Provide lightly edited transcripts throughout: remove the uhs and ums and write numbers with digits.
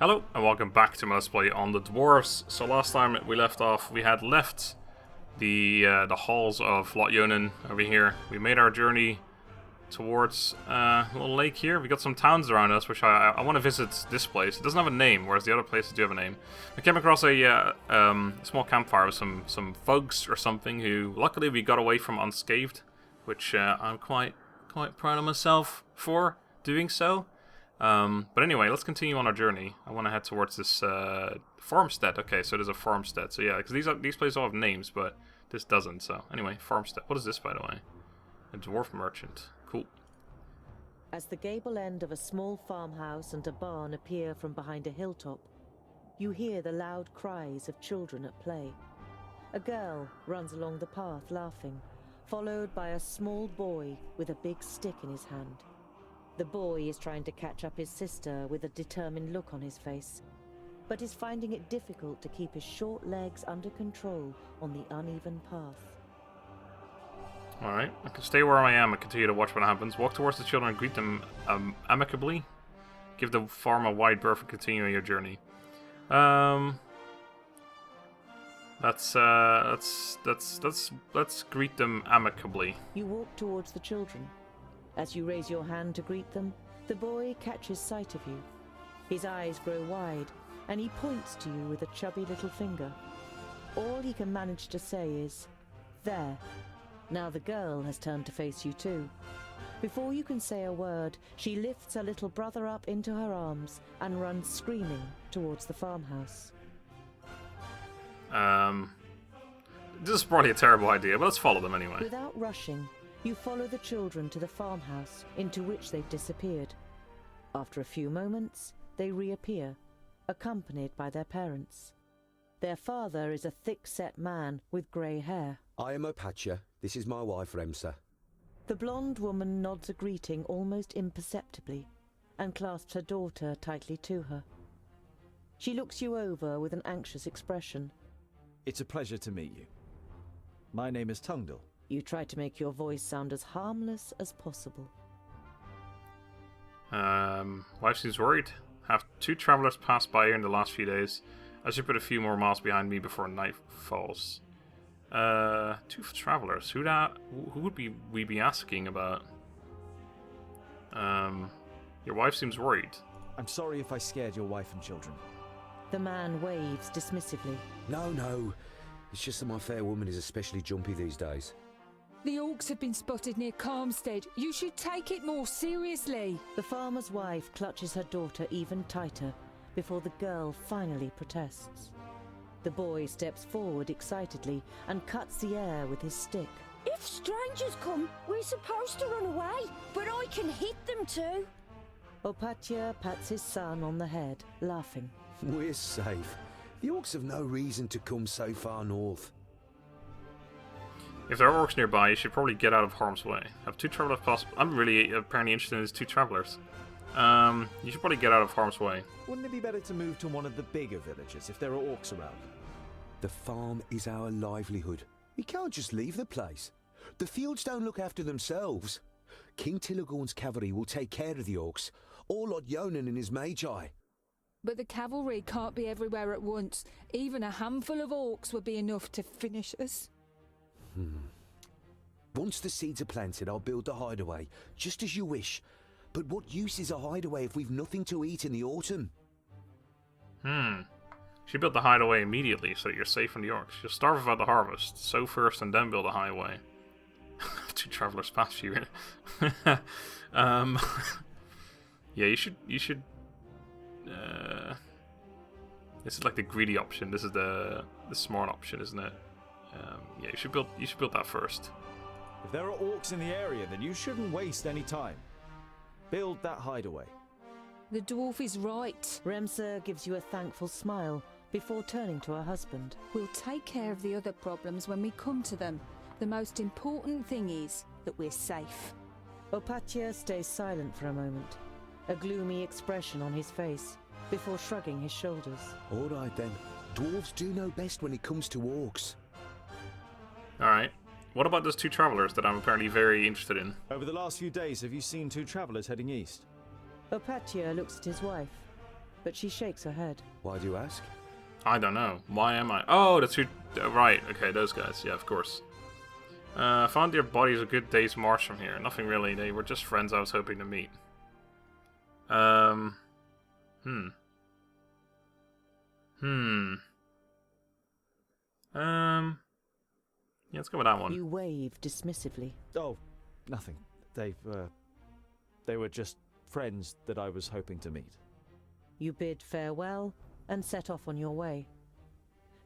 Hello and welcome back to my Let's Play on the Dwarves. So last time we left off, we had left the halls of Lotjonen over here. We made our journey towards a little lake here. We got some towns around us, which I want to visit this place. It doesn't have a name, whereas the other places do have a name. We came across a small campfire with some thugs or something who luckily we got away from unscathed, which I'm quite proud of myself for doing so. But anyway, let's continue on our journey. I want to head towards this farmstead. Okay, so there's a farmstead. So yeah, because these places all have names, but this doesn't. So anyway, farmstead. What is this, by the way? A dwarf merchant. Cool. As the gable end of a small farmhouse and a barn appear from behind a hilltop, you hear the loud cries of children at play. A girl runs along the path laughing, followed by a small boy with a big stick in his hand. The boy is trying to catch up his sister with a determined look on his face, but is finding it difficult to keep his short legs under control on the uneven path. Alright, I can stay where I am and continue to watch what happens. Walk towards the children and greet them amicably. Give the farm a wide berth and continue your journey. Let's greet them amicably. You walk towards the children. As you raise your hand to greet them, the boy catches sight of you. His eyes grow wide, and he points to you with a chubby little finger. All he can manage to say is, "There." Now the girl has turned to face you too. Before you can say a word, she lifts her little brother up into her arms and runs screaming towards the farmhouse. This is probably a terrible idea, but let's follow them anyway. Without rushing, you follow the children to the farmhouse, into which they've disappeared. After a few moments, they reappear, accompanied by their parents. Their father is a thick-set man with grey hair. I am Opatia. This is my wife, Remsa. The blonde woman nods a greeting almost imperceptibly, and clasps her daughter tightly to her. She looks you over with an anxious expression. It's a pleasure to meet you. My name is Tungdal. You try to make your voice sound as harmless as possible. Wife seems worried. Have 2 travelers passed by here in the last few days. I should put a few more miles behind me before night falls. 2 travelers. Who would we be asking about? Your wife seems worried. I'm sorry if I scared your wife and children. The man waves dismissively. No. It's just that my fair woman is especially jumpy these days. The orcs have been spotted near Farmstead. You should take it more seriously. The farmer's wife clutches her daughter even tighter before the girl finally protests. The boy steps forward excitedly and cuts the air with his stick. If strangers come, we're supposed to run away, but I can hit them too. Opatia pats his son on the head, laughing. We're safe. The orcs have no reason to come so far north. If there are orcs nearby, you should probably get out of harm's way. Have 2 travelers possible. I'm really apparently interested in these 2 travelers. You should probably get out of harm's way. Wouldn't it be better to move to one of the bigger villages if there are orcs around? The farm is our livelihood. We can't just leave the place. The fields don't look after themselves. King Tilagorn's cavalry will take care of the orcs, or Lotjonen and his magi. But the cavalry can't be everywhere at once. Even a handful of orcs would be enough to finish us. Once the seeds are planted, I'll build the hideaway, just as you wish. But what use is a hideaway if we've nothing to eat in the autumn? Should build the hideaway immediately so that you're safe from the orcs. You'll starve without the harvest. Sow first and then build a highway. 2 travelers past you. Yeah, you should. This is like the greedy option. This is the smart option, isn't it? Yeah, you should build that first. If there are orcs in the area, then you shouldn't waste any time. Build that hideaway. The dwarf is right. Remsa gives you a thankful smile before turning to her husband. We'll take care of the other problems when we come to them. The most important thing is that we're safe. Opatia stays silent for a moment, a gloomy expression on his face, before shrugging his shoulders. All right then. Dwarves do know best when it comes to orcs. Alright. What about those 2 travelers that I'm apparently very interested in? Over the last few days, have you seen 2 travelers heading east? Opatia looks at his wife, but she shakes her head. Why do you ask? I don't know. Why am I? Oh, that's who. Right. Okay, those guys. Yeah, of course. Found their bodies a good day's march from here. Nothing really. They were just friends I was hoping to meet. Yeah, let's go with that one. You wave dismissively. Oh, nothing. They were just friends that I was hoping to meet. You bid farewell and set off on your way.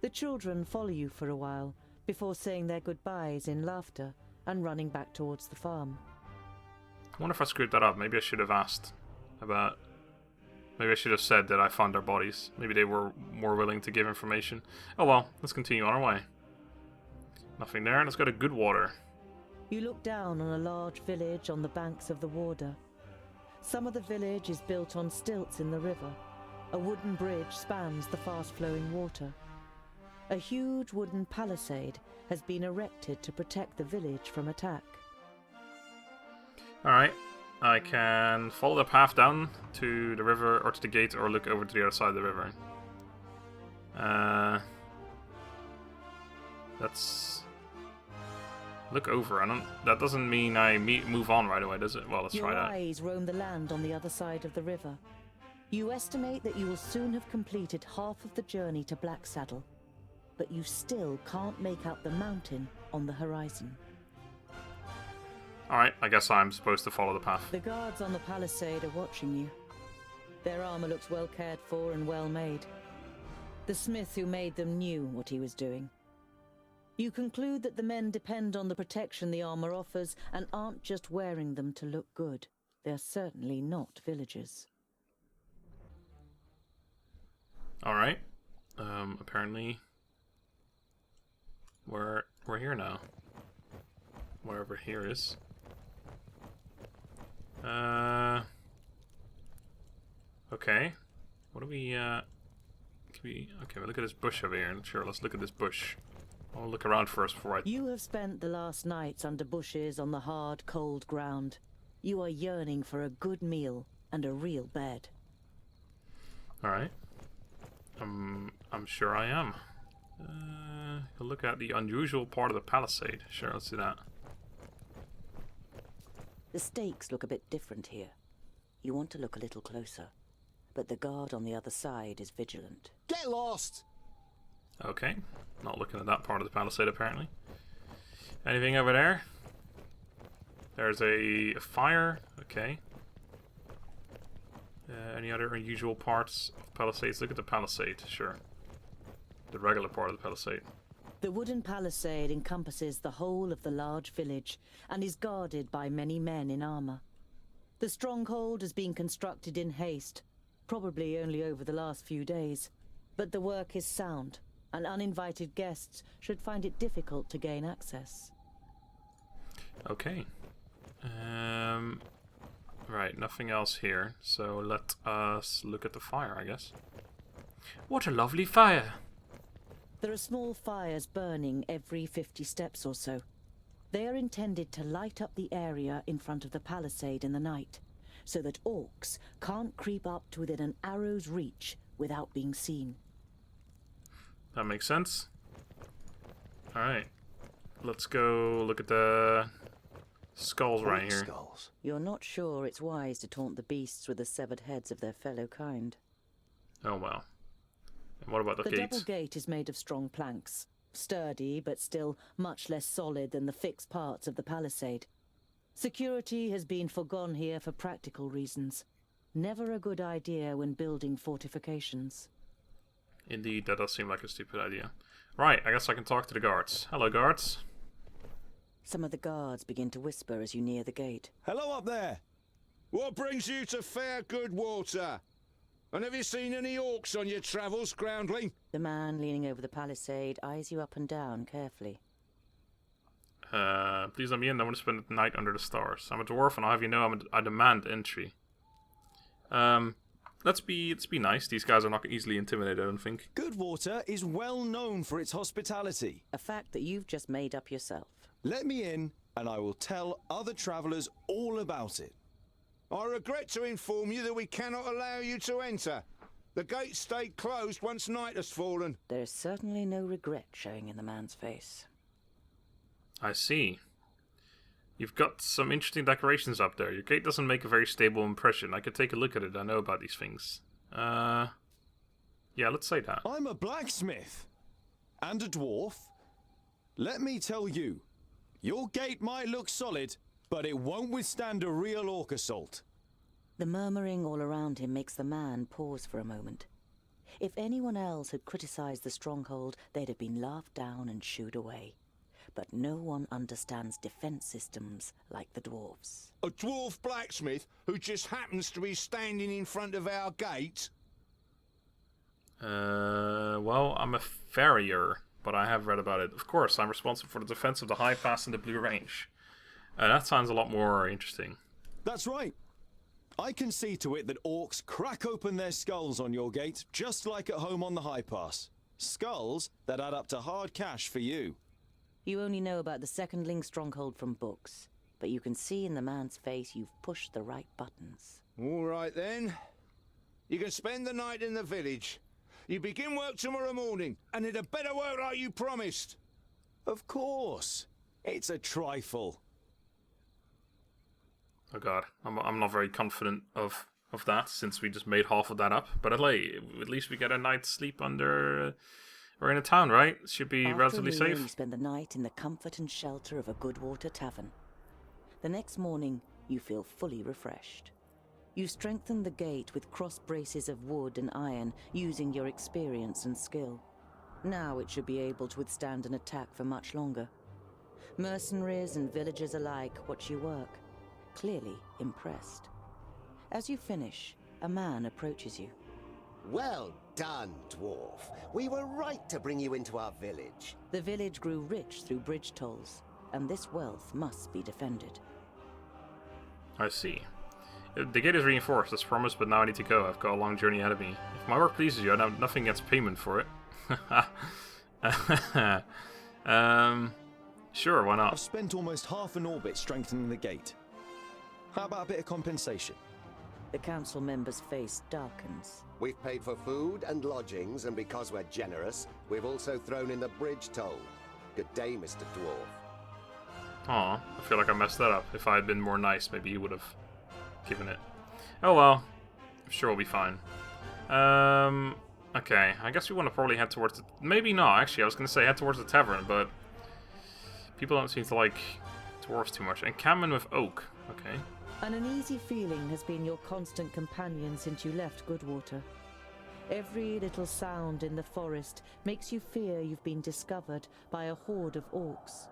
The children follow you for a while before saying their goodbyes in laughter and running back towards the farm. I wonder if I screwed that up. Maybe I should have asked about... Maybe I should have said that I found their bodies. Maybe they were more willing to give information. Oh well, let's continue on our way. Nothing there. Let's go to Goodwater. You look down on a large village on the banks of the Warder. Some of the village is built on stilts in the river. A wooden bridge spans the fast-flowing water. A huge wooden palisade has been erected to protect the village from attack. Alright. I can follow the path down to the river or to the gate or look over to the other side of the river. Let's look over. That doesn't mean I move on right away, does it? Well, let's try that. Your eyes roam the land on the other side of the river. You estimate that you will soon have completed half of the journey to Blacksaddle, but you still can't make out the mountain on the horizon. Alright, I guess I'm supposed to follow the path. The guards on the palisade are watching you. Their armor looks well cared for and well made. The smith who made them knew what he was doing. You conclude that the men depend on the protection the armor offers and aren't just wearing them to look good. They're certainly not villagers. Alright. Apparently we're here now. Wherever here is. Okay. What do we, okay, we look at this bush over here. Sure, let's look at this bush. I'll look around first before I... You have spent the last nights under bushes on the hard, cold ground. You are yearning for a good meal and a real bed. Alright. I'm sure I am. We'll look at the unusual part of the palisade. Sure, let's do that. The stakes look a bit different here. You want to look a little closer, but the guard on the other side is vigilant. Get lost! Okay. Not looking at that part of the palisade, apparently. Anything over there? There's a fire. Okay. Any other unusual parts of palisades? Look at the palisade. Sure. The regular part of the palisade. The wooden palisade encompasses the whole of the large village and is guarded by many men in armor. The stronghold has been constructed in haste, probably only over the last few days, but the work is sound, and uninvited guests should find it difficult to gain access. Okay. Right, nothing else here, so let us look at the fire, I guess. What a lovely fire! There are small fires burning every 50 steps or so. They are intended to light up the area in front of the palisade in the night, so that orcs can't creep up to within an arrow's reach without being seen. That makes sense. Alright. Let's go look at the skulls right here. Skulls. You're not sure it's wise to taunt the beasts with the severed heads of their fellow kind. Oh well. And what about the The gates? double gate is made of strong planks, sturdy but still much less solid than the fixed parts of the palisade. Security has been forgone here for practical reasons. Never a good idea when building fortifications. Indeed, that does seem like a stupid idea. Right, I guess I can talk to the guards. Hello, guards. Some of the guards begin to whisper as you near the gate. Hello up there. What brings you to fair Goodwater? And have you seen any orcs on your travels, groundling? The man leaning over the palisade eyes you up and down carefully. Please let me in. I want to spend the night under the stars. I'm a dwarf, and I'll have you know I demand entry. Let's be nice. These guys are not easily intimidated, I don't think. Goodwater is well known for its hospitality. A fact that you've just made up yourself. Let me in, and I will tell other travellers all about it. I regret to inform you that we cannot allow you to enter. The gate stayed closed once night has fallen. There's certainly no regret showing in the man's face. I see. You've got some interesting decorations up there. Your gate doesn't make a very stable impression. I could take a look at it. I know about these things. Yeah, let's say that. I'm a blacksmith. And a dwarf. Let me tell you, your gate might look solid, but it won't withstand a real orc assault. The murmuring all around him makes the man pause for a moment. If anyone else had criticized the stronghold, they'd have been laughed down and shooed away. But no one understands defense systems like the dwarves. A dwarf blacksmith who just happens to be standing in front of our gate? Well, I'm a farrier, but I have read about it. Of course, I'm responsible for the defense of the High Pass and the Blue Range. That sounds a lot more interesting. That's right. I can see to it that orcs crack open their skulls on your gate, just like at home on the High Pass. Skulls that add up to hard cash for you. You only know about the second-ling stronghold from books, but you can see in the man's face you've pushed the right buttons. All right then. You can spend the night in the village. You begin work tomorrow morning, and it had better work like you promised. Of course. It's a trifle. Oh god, I'm not very confident of that, since we just made half of that up. But at least we get a night's sleep under... we're in a town, right? Should be relatively safe. You spend the night in the comfort and shelter of a Goodwater tavern. The next morning, you feel fully refreshed. You strengthen the gate with cross braces of wood and iron, using your experience and skill. Now it should be able to withstand an attack for much longer. Mercenaries and villagers alike watch you work, clearly impressed. As you finish, a man approaches you. Well done, dwarf. We were right to bring you into our village. The village grew rich through bridge tolls, and this wealth must be defended. I see. The gate is reinforced, as promised, but now I need to go. I've got a long journey ahead of me. If my work pleases you, I have nothing against payment for it. Sure, why not? I've spent almost half an orbit strengthening the gate. How about a bit of compensation? The council member's face darkens. We've paid for food and lodgings, and because we're generous, we've also thrown in the bridge toll. Good day, Mr. Dwarf. Aw, I feel like I messed that up. If I had been more nice, maybe you would have given it. Oh well, I'm sure we'll be fine. Okay, I guess we want to probably head towards the... Maybe not, actually. I was going to say head towards the tavern, but people don't seem to like dwarves too much. Encampment with oak. Okay. An uneasy feeling has been your constant companion since you left Goodwater. Every little sound in the forest makes you fear you've been discovered by a horde of orcs.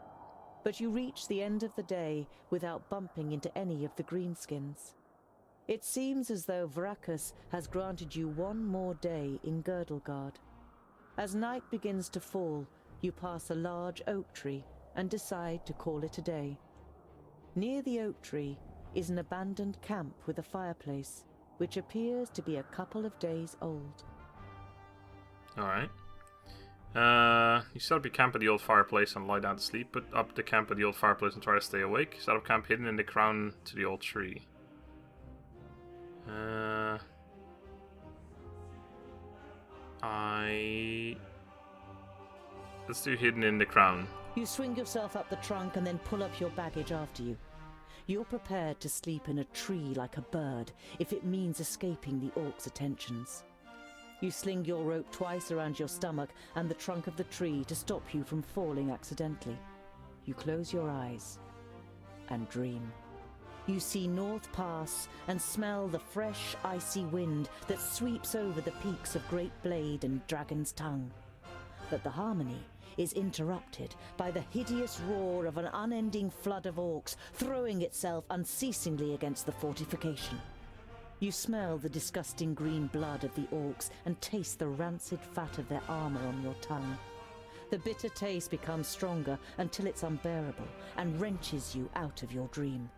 But you reach the end of the day without bumping into any of the greenskins. It seems as though Vrakus has granted you one more day in Girdlegard. As night begins to fall, you pass a large oak tree and decide to call it a day. Near the oak tree is an abandoned camp with a fireplace, which appears to be a couple of days old. Alright. You set up your camp at the old fireplace and lie down to sleep. Put up the camp at the old fireplace and try to stay awake. Set up camp hidden in the crown to the old tree. Let's do hidden in the crown. You swing yourself up the trunk and then pull up your baggage after you. You're prepared to sleep in a tree like a bird if it means escaping the orcs' attentions. You sling your rope twice around your stomach and the trunk of the tree to stop you from falling accidentally. You close your eyes and dream. You see North Pass and smell the fresh, icy wind that sweeps over the peaks of Great Blade and Dragon's Tongue. But the harmony is interrupted by the hideous roar of an unending flood of orcs throwing itself unceasingly against the fortification. You smell the disgusting green blood of the orcs and taste the rancid fat of their armor on your tongue. The bitter taste becomes stronger until it's unbearable and wrenches you out of your dream.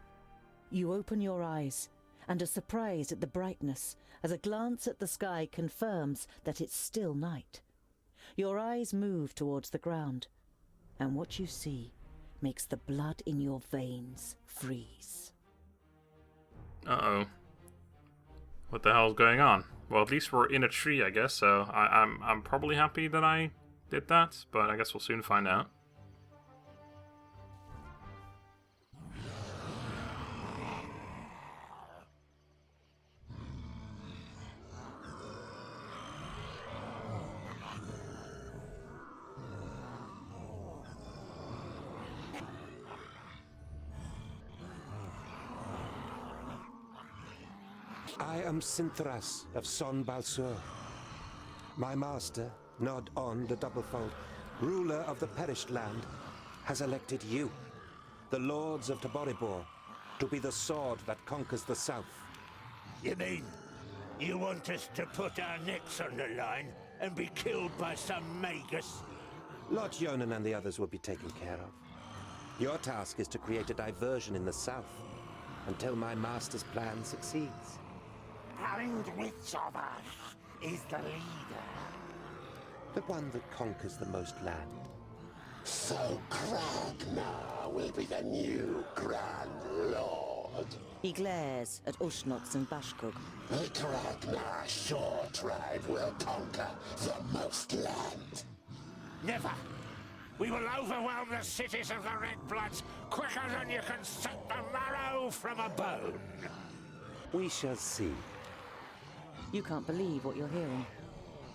You open your eyes and are surprised at the brightness as a glance at the sky confirms that it's still night. Your eyes move towards the ground, and what you see makes the blood in your veins freeze. Uh-oh. What the hell's going on? Well, at least we're in a tree, I guess, so I'm probably happy that I did that, but I guess we'll soon find out. I am Sinthras of Son Balsur. My master, Nod On the Doublefold, ruler of the perished land, has elected you, the lords of Taboribor, to be the sword that conquers the south. You mean you want us to put our necks on the line and be killed by some magus? Lord Yonan and the others will be taken care of. Your task is to create a diversion in the south until my master's plan succeeds. And which of us is the leader? The one that conquers the most land. So Kragnar will be the new Grand Lord. He glares at Ushnots and Bashkug. The Kragnar Shore tribe will conquer the most land. Never! We will overwhelm the cities of the Red Bloods quicker than you can suck the marrow from a bone. We shall see. You can't believe what you're hearing.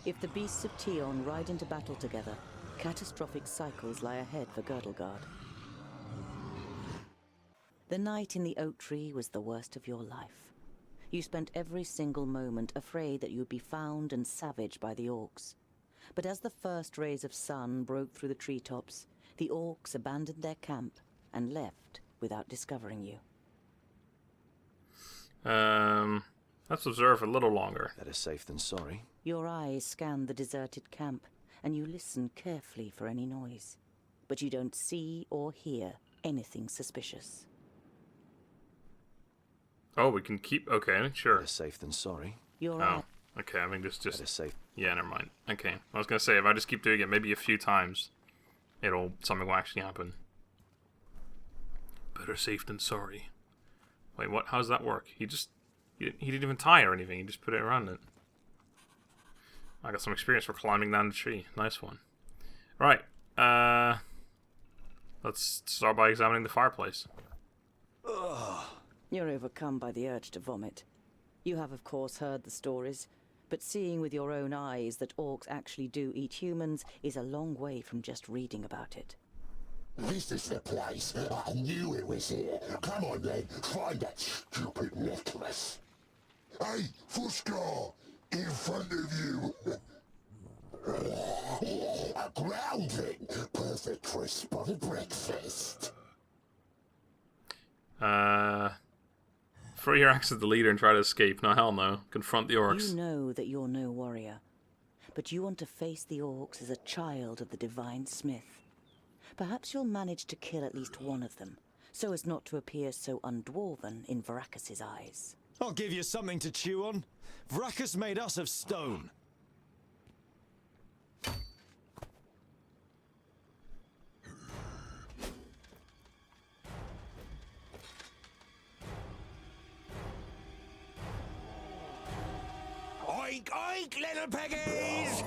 If the beasts of Tion ride into battle together, catastrophic cycles lie ahead for Girdlegard. The night in the oak tree was the worst of your life. You spent every single moment afraid that you would be found and savaged by the orcs. But as the first rays of sun broke through the treetops, the orcs abandoned their camp and left without discovering you. Let's observe a little longer. Better safe than sorry. Your eyes scan the deserted camp, and you listen carefully for any noise. But you don't see or hear anything suspicious. Oh, we can keep... Okay, sure. Better safe than sorry. Your Oh, okay, I mean, just... Better safe. Yeah, never mind. Okay, I was gonna say, if I just keep doing it maybe a few times, something will actually happen. Better safe than sorry. Wait, what? How does that work? He didn't even tie or anything, he just put it around it. I got some experience for climbing down the tree. Nice one. Right, let's start by examining the fireplace. Ugh. You're overcome by the urge to vomit. You have, of course, heard the stories, but seeing with your own eyes that orcs actually do eat humans is a long way from just reading about it. This is the place. I knew it was here. Come on then, find that stupid necklace. Hey, Fuskar! In front of you! A grounding! Perfect for a spotted breakfast. Throw your axe at the leader and try to escape. No, hell no. Confront the orcs. You know that you're no warrior, but you want to face the orcs as a child of the Divine Smith. Perhaps you'll manage to kill at least one of them, so as not to appear so undwarven in Varacus's eyes. I'll give you something to chew on. Varacus made us of stone. Oink, oink, little piggies!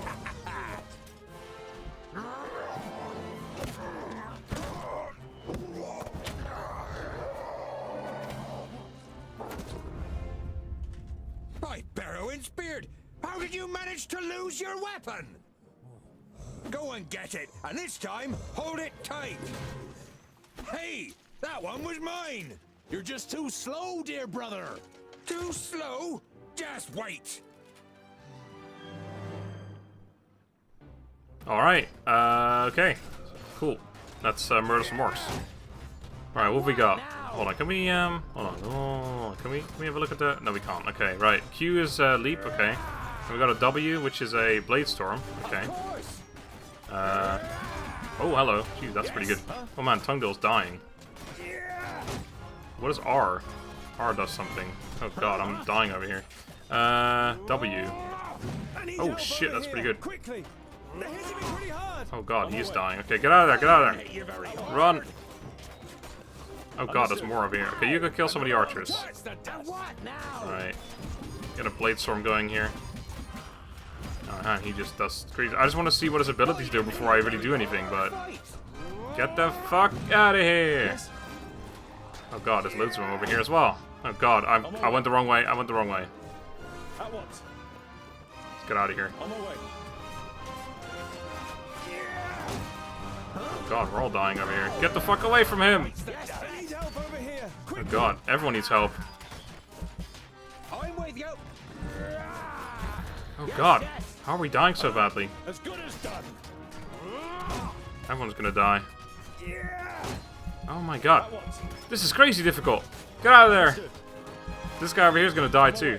By Barrowin's beard! How did you manage to lose your weapon? Go and get it, and this time, hold it tight! Hey! That one was mine! You're just too slow, dear brother! Too slow? Just wait! Alright, okay. Cool. Let's murder some orcs. Alright, what have we got? Hold on, can we, hold on, can we have a look at that? No, we can't. Okay, right. Q is leap, okay. And we got a W, which is a blade storm, okay. Oh, hello. Gee, that's pretty good. Oh man, Tungdill's dying. What is R? R does something. Oh god, I'm dying over here. W. Oh shit, that's pretty good. Oh god, he's dying. Okay, get out of there, get out of there. Run. Oh god, there's more over here. Okay, you go kill some of the archers. Alright. Get a blade storm going here. He just does crazy. I just want to see what his abilities do before I really do anything, but... Get the fuck out of here! Oh god, there's loads of them over here as well. Oh god, I went the wrong way. I went the wrong way. Let's get out of here. Oh god, we're all dying over here. Get the fuck away from him! Oh god, everyone needs help. Oh god, how are we dying so badly? Everyone's gonna die. Oh my god. This is crazy difficult. Get out of there. This guy over here is gonna die too.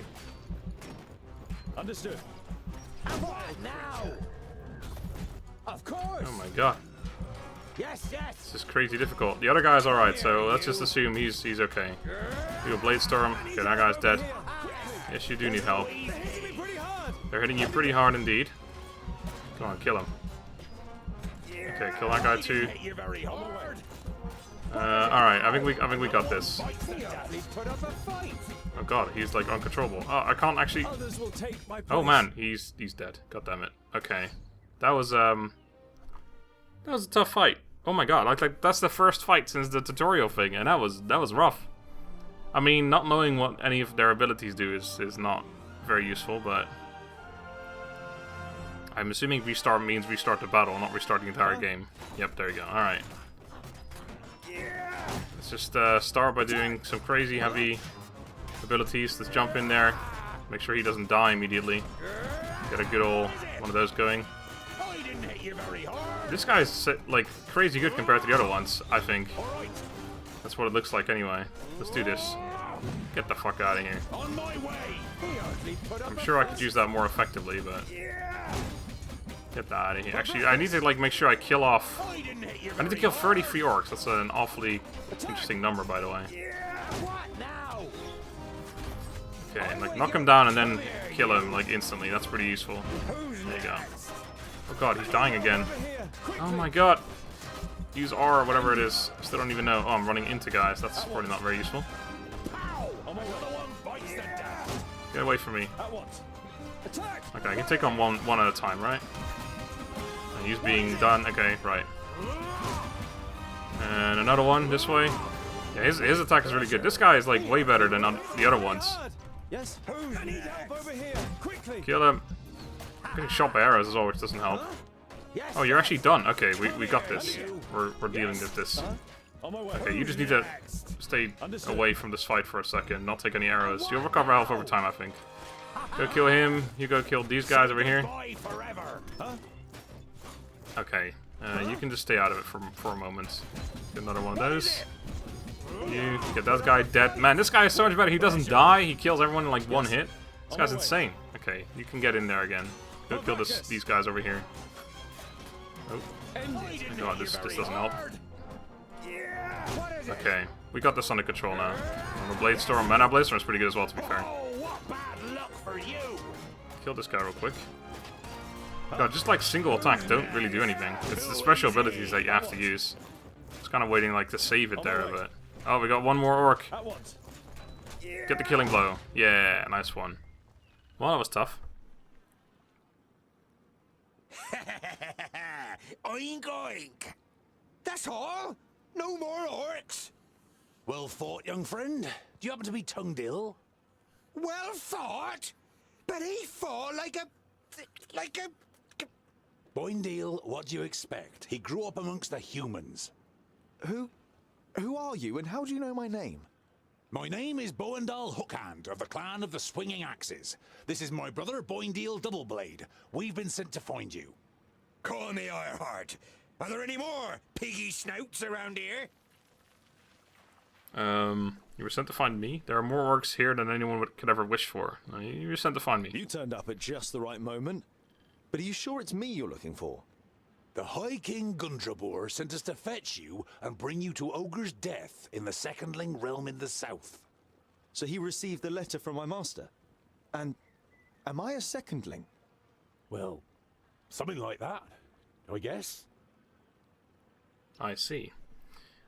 Understood. Of course. Oh my god. Yes, yes. This is crazy difficult. The other guy's alright, so let's just assume he's okay. Do a blade storm. Okay, that guy's dead. Yes, you do need help. They're hitting you pretty hard indeed. Come on, kill him. Okay, kill that guy too. Alright, I think we got this. Oh god, he's like uncontrollable. Oh, I can't actually. Oh man, he's dead. God damn it. Okay, that was a tough fight. Oh my god, like that's the first fight since the tutorial thing, and that was rough. I mean, not knowing what any of their abilities do is not very useful, but I'm assuming restart means restart the battle, not restart the entire game. Yep, there you go. All right. Let's just start by doing some crazy heavy abilities. Let's jump in there, make sure he doesn't die immediately. Get a good old one of those going. This guy's like crazy good compared to the other ones, I think. That's what it looks like anyway. Let's do this. Get the fuck out of here. I'm sure I could use that more effectively, but get that out of here. Actually, I need to like make sure I kill off. I need to kill 33 orcs. That's an awfully interesting number, by the way. Okay, like knock him down and then kill him like instantly. That's pretty useful. There you go. Oh god, he's dying again. Oh my god. Use R or whatever it is. I still don't even know. Oh, I'm running into guys. That's probably not very useful. Get away from me. Okay, I can take on one at a time, right? And he's being done. Okay, right. And another one this way. Yeah, his attack is really good. This guy is like way better than the other ones. Kill him. I'm getting shot by arrows as well, which doesn't help. Oh, you're actually done. Okay, we got this. We're dealing with this. Okay, you just need to stay away from this fight for a second, not take any arrows. You'll recover health over time, I think. Go kill him. You go kill these guys over here. Okay, you can just stay out of it for a moment. Get another one of those. You get that guy dead. Man, this guy is so much better. He doesn't die. He kills everyone in like one hit. This guy's insane. Okay, you can get in there again. Go kill these guys over here. Oh, god, this doesn't help. Okay, we got this under control now. The Blade Storm, man, our Blade Storm is pretty good as well, to be fair. Kill this guy real quick. God, just like single attacks don't really do anything. It's the special abilities that you have to use. Just kind of waiting like to save it there, but oh, we got one more orc. Get the killing blow. Yeah, nice one. Well, that was tough. Oink oink. That's all? No more orcs? Well fought, young friend. Do you happen to be tongued ill? Well fought? But he fought like a... Boindale, what do you expect? He grew up amongst the humans. Who are you, and how do you know my name? My name is Boindale Hookhand, of the clan of the Swinging Axes. This is my brother, Boindale Doubleblade. We've been sent to find you. Call me Ironheart. Are there any more piggy snouts around here? You were sent to find me? There are more orcs here than anyone could ever wish for. You were sent to find me. You turned up at just the right moment. But are you sure it's me you're looking for? The High King Gundrabur sent us to fetch you and bring you to Ogre's death in the Secondling realm in the south. So he received the letter from my master? And am I a secondling? Well, something like that, I guess. I see.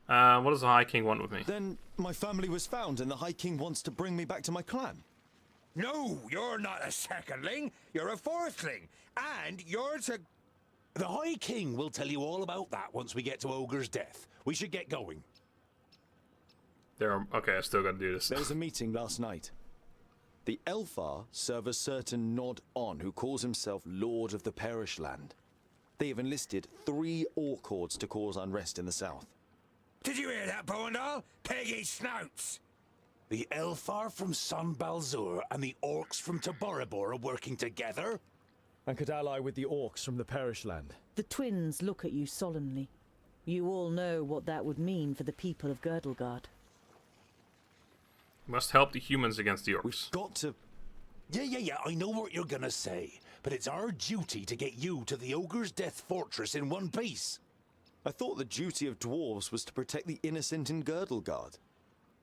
What does the High King want with me? Then my family was found and the High King wants to bring me back to my clan. No, you're not a secondling. You're a fourthling. And you're to... The High King will tell you all about that once we get to Ogre's death. We should get going. Okay, I still gotta do this. There was a meeting last night. The Elfar serve a certain Nod On who calls himself Lord of the Perish Land. They have enlisted 3 orc hordes to cause unrest in the south. Did you hear that, Boandal? Peggy snouts! The Elfar from Son Balzur and the orcs from Taboribor are working together? And could ally with the orcs from the Perish Land. The twins look at you solemnly. You all know what that would mean for the people of Girdlegard. Must help the humans against the orcs. We've got to... Yeah, I know what you're gonna say. But it's our duty to get you to the Ogre's Death Fortress in one piece. I thought the duty of dwarves was to protect the innocent in Girdlegard.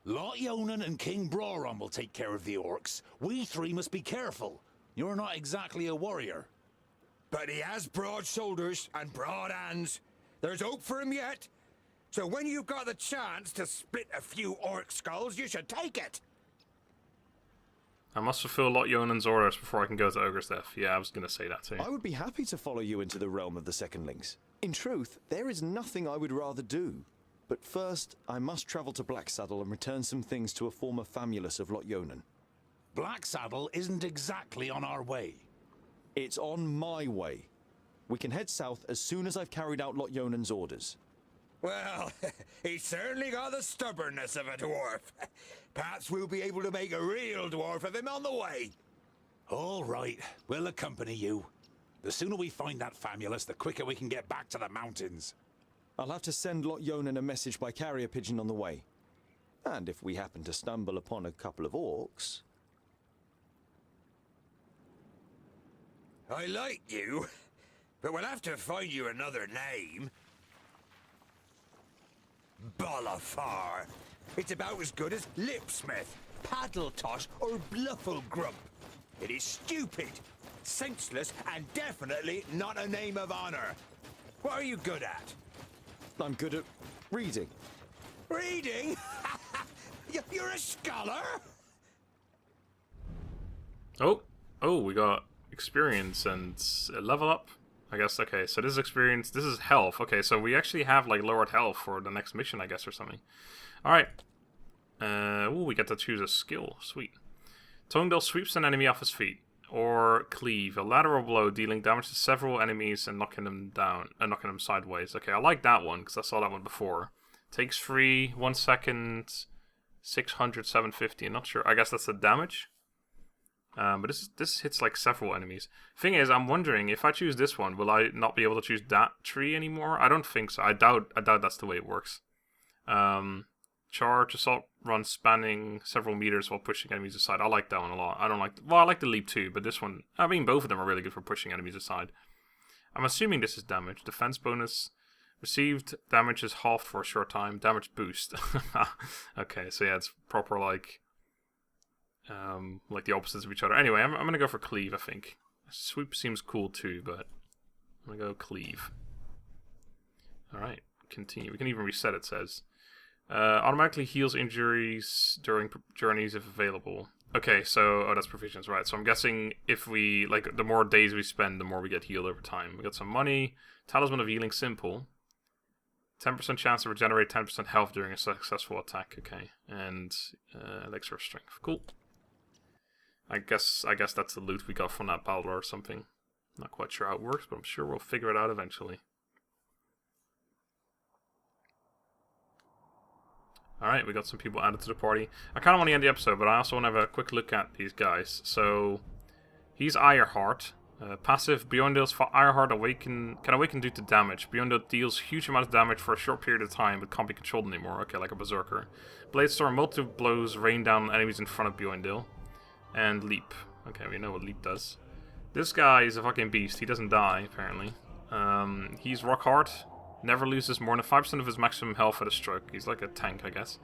Lot Yonan and King Broron will take care of the orcs. We 3 must be careful. You're not exactly a warrior. But he has broad shoulders and broad hands. There's hope for him yet. So when you've got the chance to split a few orc skulls, you should take it. I must fulfill Lot Yonan's orders before I can go to Ogre's Death. Yeah, I was gonna say that too. I would be happy to follow you into the realm of the Secondlings. In truth, there is nothing I would rather do. But first, I must travel to Blacksaddle and return some things to a former famulus of Lot Yonan. Blacksaddle isn't exactly on our way. It's on my way. We can head south as soon as I've carried out Lot Yonan's orders. Well, he's certainly got the stubbornness of a dwarf. Perhaps we'll be able to make a real dwarf of him on the way. All right, we'll accompany you. The sooner we find that famulus, the quicker we can get back to the mountains. I'll have to send Lot Yonan a message by carrier pigeon on the way. And if we happen to stumble upon a couple of orcs... I like you, but we'll have to find you another name. Bolafar. It's about as good as Lipsmith, Paddletosh, or Blufflegrump. It is stupid, senseless, and definitely not a name of honor. What are you good at? I'm good at reading. Reading? You're a scholar? Oh, we got experience and a level up. I guess, okay, so this is experience, this is health. Okay, so we actually have, like, lowered health for the next mission, I guess, or something. Alright. Ooh, we get to choose a skill. Sweet. Tongdale sweeps an enemy off his feet. Or cleave, a lateral blow dealing damage to several enemies and knocking them down, knocking them sideways. Okay, I like that one, because I saw that one before. Takes 3, 1 second, 600, 750, I'm not sure. I guess that's the damage. But this hits like several enemies. Thing is, I'm wondering if I choose this one, will I not be able to choose that tree anymore? I don't think so. I doubt that's the way it works. Charge, assault, run, spanning several meters while pushing enemies aside. I like that one a lot. I don't like. Well, I like the leap too, but this one. I mean, both of them are really good for pushing enemies aside. I'm assuming this is damage. Defense bonus. Received damage is halved for a short time. Damage boost. Okay, so yeah, it's proper like the opposites of each other. Anyway, I'm gonna go for cleave, I think. Sweep seems cool too, but I'm gonna go cleave. Alright, continue. We can even reset, it says. Automatically heals injuries during journeys if available. Okay, so, oh, that's provisions, right. So I'm guessing if we, like, the more days we spend, the more we get healed over time. We got some money. Talisman of Healing, simple. 10% chance to regenerate 10% health during a successful attack. Okay, and elixir of strength. Cool. I guess that's the loot we got from that battle or something. Not quite sure how it works, but I'm sure we'll figure it out eventually. Alright, we got some people added to the party. I kind of want to end the episode, but I also want to have a quick look at these guys. So, he's Ironheart. Passive, Beyondale's Ironheart can awaken due to damage. Beyondale deals huge amounts of damage for a short period of time, but can't be controlled anymore. Okay, like a berserker. Bladestorm, multiple blows rain down on enemies in front of Beyondale. And Leap. Okay, we know what Leap does. This guy is a fucking beast. He doesn't die, apparently. He's rock hard. Never loses more than 5% of his maximum health at a stroke. He's like a tank, I guess.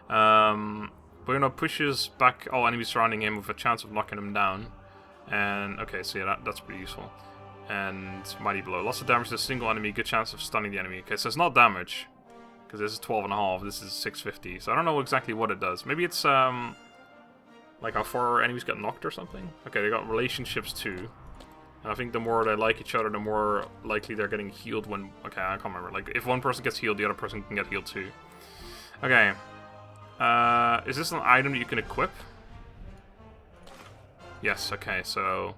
Beyondale pushes back all enemies surrounding him with a chance of knocking them down. And, okay, so yeah, that's pretty useful. And Mighty Blow. Lots of damage to a single enemy, good chance of stunning the enemy. Okay, so it's not damage. Because this is 12.5, this is 650. So I don't know exactly what it does. Maybe it's, Like how far our enemies get knocked or something? Okay, they got relationships too. And I think the more they like each other, the more likely they're getting healed when... Okay, I can't remember. Like, if one person gets healed, the other person can get healed too. Okay. Is this an item that you can equip? Yes, okay, so...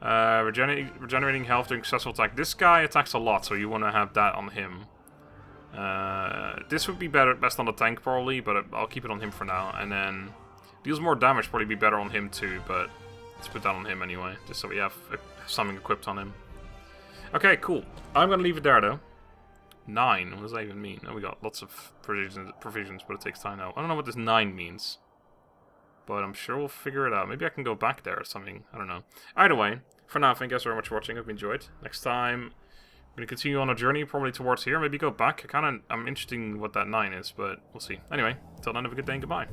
regenerating health during successful attack. This guy attacks a lot, so you want to have that on him. This would be best on the tank probably, but I'll keep it on him for now. And then deals more damage, probably be better on him too, but let's put that on him anyway, just so we have something equipped on him. Okay, cool. I'm gonna leave it there though. 9, what does that even mean? Oh, we got lots of provisions, but it takes time now. I don't know what this 9 means, but I'm sure we'll figure it out. Maybe I can go back there or something. I don't know. Either way, for now, thank you guys very much for watching. I've enjoyed. Next time, I'm going to continue on a journey, probably towards here. Maybe go back. I'm interested in what that 9 is, but we'll see. Anyway, until then, have a good day and goodbye.